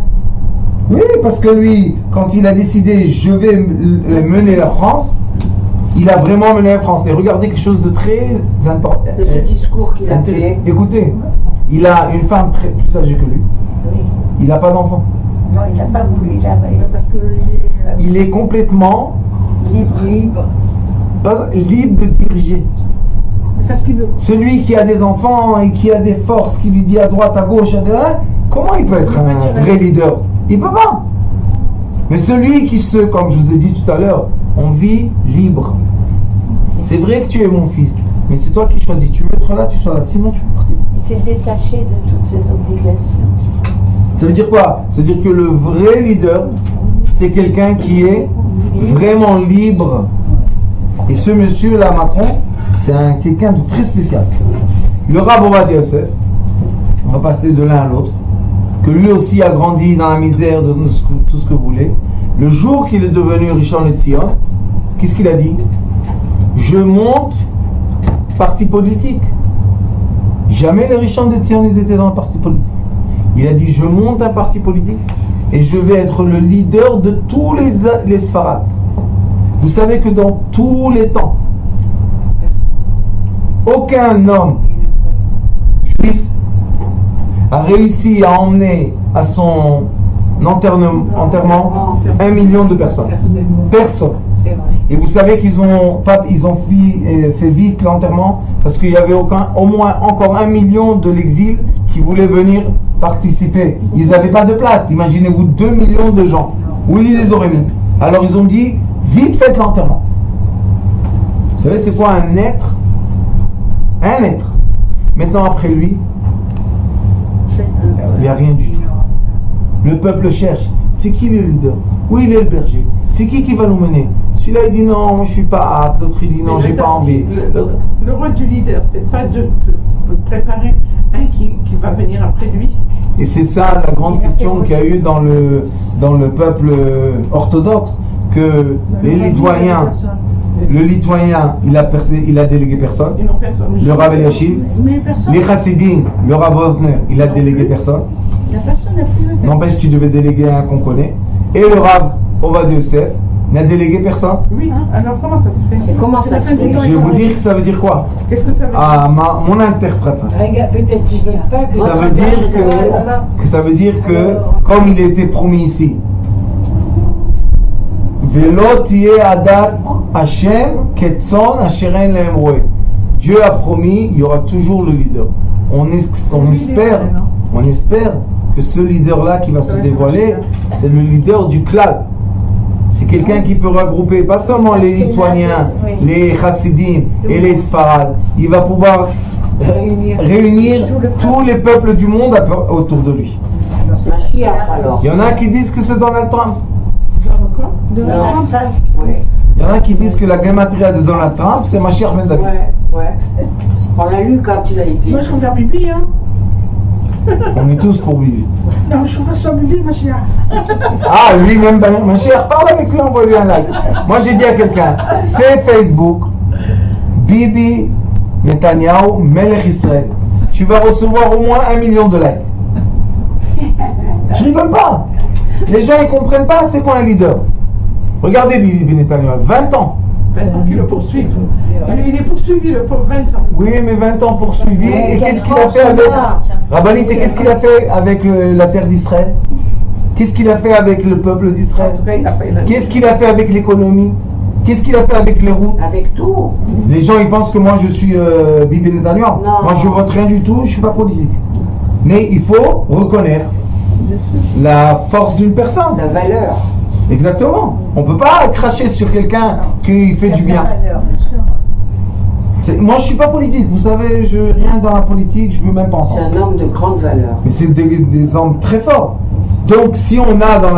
Oui, parce que lui, quand il a décidé je vais mener la France, il a vraiment mené la France. Et regardez quelque chose de très De ce discours qu'il a fait. Écoutez, il a une femme très plus âgée que lui. Oui. Il n'a pas d'enfant. Non, il n'a pas voulu. Parce que Il est complètement Libre. pas libre de diriger. il fait ce qu'il veut. Celui qui a des enfants et qui a des forces, qui lui dit à droite, à gauche, comment il peut être un vrai leader? Il peut pas. Mais celui qui comme je vous ai dit tout à l'heure, on vit libre. C'est vrai que tu es mon fils, mais c'est toi qui choisis. Tu veux être là, tu sois là. Sinon, tu peux partir. Il s'est détaché de toutes ses obligations. Ça veut dire quoi? Ça veut dire que le vrai leader, c'est quelqu'un qui est vraiment libre. Et ce monsieur-là, Macron, c'est quelqu'un de très spécial. Le Rav Ovadia Yosef, on va passer de l'un à l'autre, que lui aussi a grandi dans la misère de tout ce que vous voulez. Le jour qu'il est devenu Rishon LeZion, qu'est-ce qu'il a dit? Je monte parti politique. Jamais les Rishon LeZion ils étaient dans un parti politique. Il a dit je monte un parti politique et je vais être le leader de tous les Sfarad. Vous savez que dans tous les temps, aucun homme juif a réussi à emmener à son enterrement 1 million de personnes. Personne. C'est vrai. Et vous savez qu'ils ont fait vite l'enterrement parce qu'il y avait au moins encore 1 million de l'exil qui voulaient venir participer. Ils n'avaient pas de place. Imaginez-vous 2 millions de gens. Où ils les auraient mis? Alors ils ont dit, vite faites l'enterrement. Vous savez c'est quoi un être? Un être. Maintenant après lui, il n'y a rien du tout. Le peuple cherche. C'est qui le leader? Où il est le berger? C'est qui va nous mener? Celui-là il dit non, moi je suis pas apte. L'autre il dit non, j'ai pas envie. Le rôle du leader, c'est pas de préparer un qui va venir après lui. Et c'est ça la grande question qu'il y a eu dans le peuple orthodoxe, que les Lituaniens, le Lituanien, il a délégué personne. Ils n'ont personne. Le Rav Eliashiv, Mais personne. les Chassidim, le Rav Osner, il a délégué personne. Il n'y a personne à plus. N'empêche qu'il devait déléguer un qu'on connaît. Et le Rav Ovadia Yosef n'a délégué personne. Oui, alors comment ça se fait? Et comment ça se fait? Je vais vous dire que ça veut dire quoi? Qu'est-ce que ça veut dire? À mon interprétation. Regarde, peut-être qu'ils veulent pas que Ça veut dire que comme il était promis ici, Velo tiye adat Hashem ketson asheren le'emroe. Dieu a promis, il y aura toujours le leader. On espère que ce leader-là qui va se dévoiler, c'est le leader du clan. C'est quelqu'un qui peut regrouper pas seulement les Lituaniens, les Chassidim et les Sfarad. Il va pouvoir réunir tous les peuples du monde autour de lui. Mashiach alors. Il y en a qui disent que c'est Donald Trump. De la Non. rentrée. Ouais, Il y en a qui disent que la gematria de Donald Trump, c'est Mashiach Ben David. ouais. On l'a lu quand tu l'as écrit. Moi, je préfère Bibi, hein. On est tous pour Bibi. Non, je préfère sur Bibi, ma chère. Ah, lui-même, Mashiach, parle avec lui, envoie-lui un like. Moi, j'ai dit à quelqu'un, fais Facebook, Bibi Netanyahu, Melech Israël. Tu vas recevoir au moins 1 million de likes. Je rigole pas. Les gens, ils comprennent pas c'est quoi un leader. Regardez Bibi Netanyahu, 20 ans. 20 ans qu'ils le poursuivent. Il est poursuivi, le pauvre, 20 ans. Oui, mais 20 ans poursuivi. Et qu'est-ce qu'il a fait avec... Rabbanit, et qu'est-ce qu'il a fait avec la terre d'Israël? Qu'est-ce qu'il a fait avec le peuple d'Israël? Qu'est-ce qu'il a fait avec l'économie? Qu'est-ce qu'il a fait avec les routes? Avec tout. Les gens, ils pensent que moi, je suis Bibi Netanyahu. Non. Moi, je vote rien du tout, je suis pas politique. Mais il faut reconnaître la force d'une personne. La valeur. Exactement. On peut pas cracher sur quelqu'un qui fait du bien. Moi, je suis pas politique. Vous savez, je rien dans la politique, je veux même pas C'est entendre. un homme de grande valeur. Mais c'est des hommes très forts. Donc, si on a dans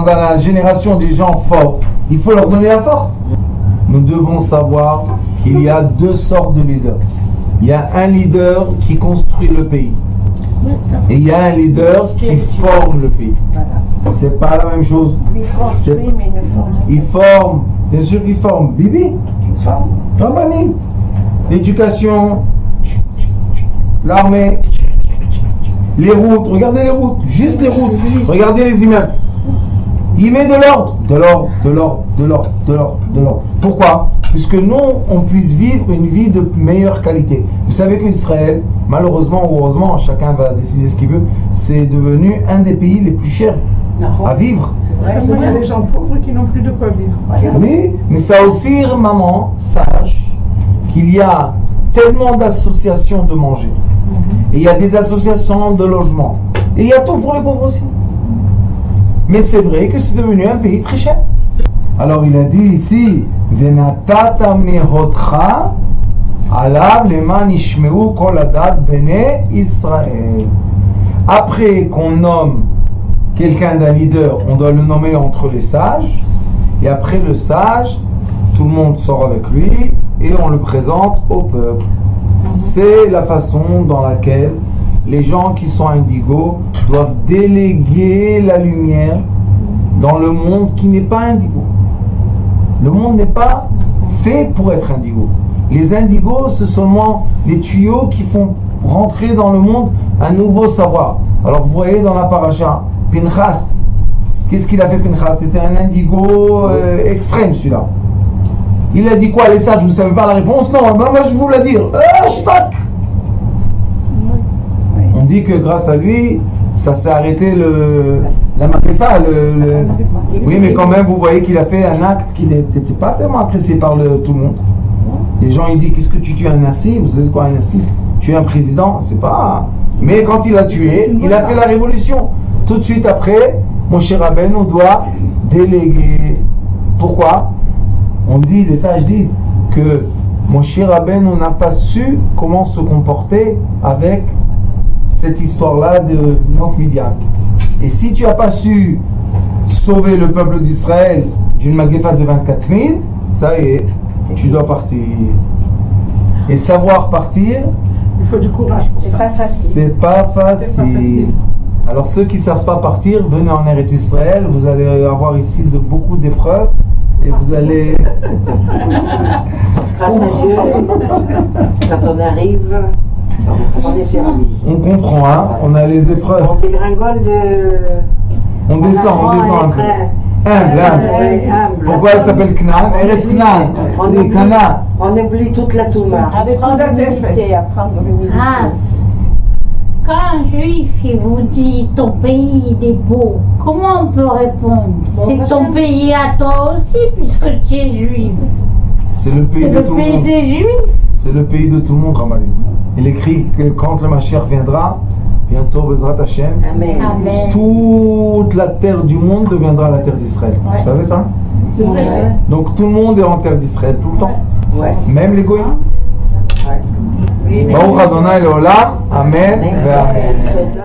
la génération des gens forts, il faut leur donner la force. Nous devons savoir qu'il y a 2 sortes de leaders. Il y a un leader qui construit le pays. Et il y a un leader qui forme le pays. C'est pas la même chose. Lui construit, mais ne forme pas. Il forme, bien sûr qu'il forme. Bibi, Il forme. Rabbanit, l'éducation, l'armée, les routes, regardez les routes, juste les routes, regardez les immeubles. Il met de l'ordre, de l'ordre, de l'ordre, de l'ordre, de l'ordre, de l'ordre. Pourquoi? puisque nous, on puisse vivre une vie de meilleure qualité. Vous savez qu'Israël, malheureusement ou heureusement, chacun va décider ce qu'il veut, c'est devenu un des pays les plus chers à vivre. Il y a des gens pauvres qui n'ont plus de quoi vivre. Oui, mais ça aussi, maman, sache qu'il y a tellement d'associations de manger. Et il y a des associations de logement. Et il y a tout pour les pauvres aussi. Mais c'est vrai que c'est devenu un pays très cher. Alors il a dit ici, Venatata mehotcha alav leman ishmeu kol adat bene Israël. Après qu'on nomme quelqu'un d'un leader, on doit le nommer entre les sages. Et après le sage, tout le monde sort avec lui et on le présente au peuple. C'est la façon dans laquelle les gens qui sont indigos doivent déléguer la lumière dans le monde qui n'est pas indigo. Le monde n'est pas fait pour être indigo. Les indigos, c'est seulement les tuyaux qui font rentrer dans le monde un nouveau savoir. Alors vous voyez dans la paracha, Pinchas, qu'est-ce qu'il a fait Pinchas? C'était un indigo extrême celui-là. Il a dit quoi les sages? Vous ne savez pas la réponse? Non, ben moi je vais vous la dire. On dit que grâce à lui, ça s'est arrêté la Magéfa. Oui, mais quand même, vous voyez qu'il a fait un acte qui n'était pas tellement apprécié par tout le monde. Les gens ils disent, qu'est-ce que tu tues un nasi? Vous savez ce quoi un nasi? Tuer un président, c'est pas... Mais quand il a tué, il a fait la révolution. Tout de suite après, Moshe Rabbeinu doit déléguer. Pourquoi? On dit, les sages disent que Moshe Rabbeinu n'a pas su comment se comporter avec cette histoire-là de Midian. Et si tu n'as pas su sauver le peuple d'Israël d'une Magéfa de 24 000, ça y est, tu dois partir. Et savoir partir, il faut du courage pour ça. C'est pas facile. Alors ceux qui ne savent pas partir, venez en Eretz Israël, vous allez avoir ici beaucoup d'épreuves et vous allez... Grâce à Dieu, quand on arrive, on est servi. On comprend, hein, on a les épreuves. On dégringole On descend un peu. Humble. Pourquoi ça s'appelle Knan? Eretz Knan. On oublie toute la Touma. Apprendre l'humilité, apprendre l'humilité. Quand un juif il vous dit ton pays il est beau, comment on peut répondre? C'est ton pays à toi aussi puisque tu es juif. C'est le pays de tout le monde. Des juifs. C'est le pays de tout le monde, Ramali. Il écrit que quand le Mashiach viendra, bientôt, Bezrat Hashem, Amen. Toute la terre du monde deviendra la terre d'Israël. Vous savez ça? C'est vrai. Donc tout le monde est en terre d'Israël tout le temps. Ouais. Même les goïms. Ouais. Baruch Adonai Leolam. Amen. Amen.